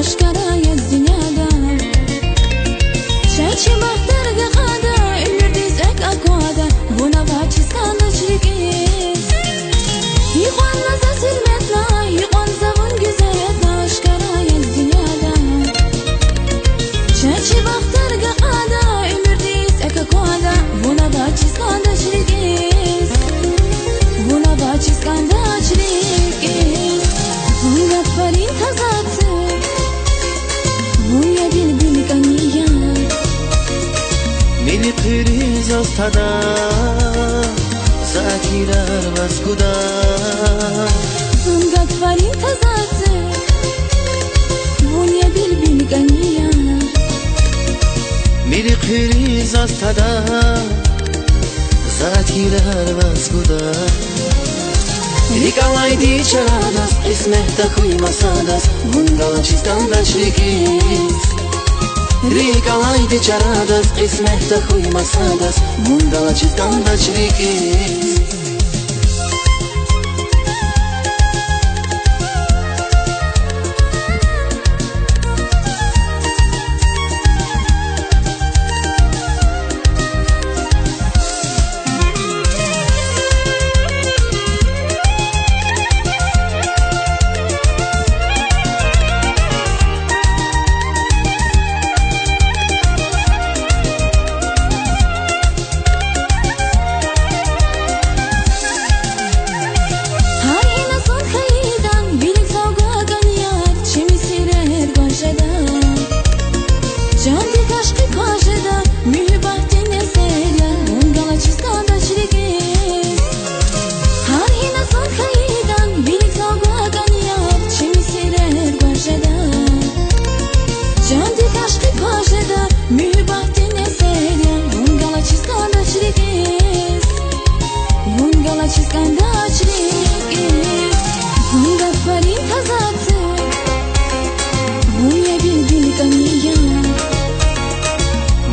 أشكرا الدنيا شاشي بختار قادا المرديس أكوادا بونا باتشي سكانا شريكيس يقوان نزا سلمتنا يقوان زبون جزايتنا أشكرا الدنيا شاشي بختار قادا المرديس أكوادا بونا باتشي سكانا شريكيس بونا باتشي سكانا شريكيس هنگا فرين تزاتي بويا بيل كانيا Mili kriz astada Zakirar vaskuda Hıngat farin tazatı Bunya bil ganiya Mili kriz astada Zakirar vaskuda Nikolay dicharadas Ismehta kuymasadas Bundala чистанда шрикис Николай dicharadas Ismehta kuymasadas Bundala чистанда шрикис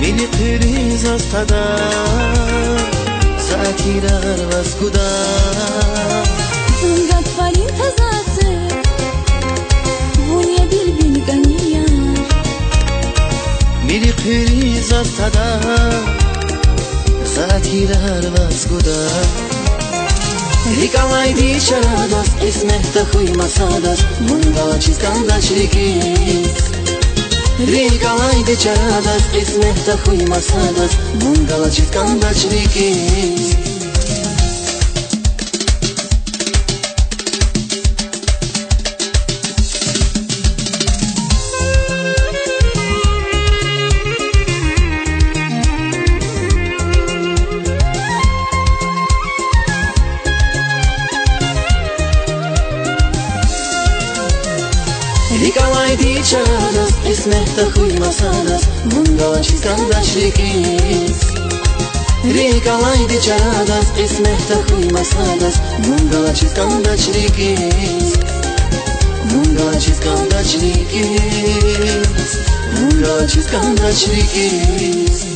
Mili kriz astada Zakirar vaskuda Hıngat farin tazatı Bunya bil ganiya Mili kriz astada Zakirar vaskuda Nikolay dicharadas Ismehta kuymasadas Bundala чистанда шрикис Николай dicharadas Ismehta kuymasadas Bundala чистанда шрикис Николай dicharadas Ismehta kuymasadas Bundala чистанда шрикис Николай dicharadas Ismehta kuymasadas Bundala чистанда шрикис Bundala чистанда шрикис Bundala чистанда шрикис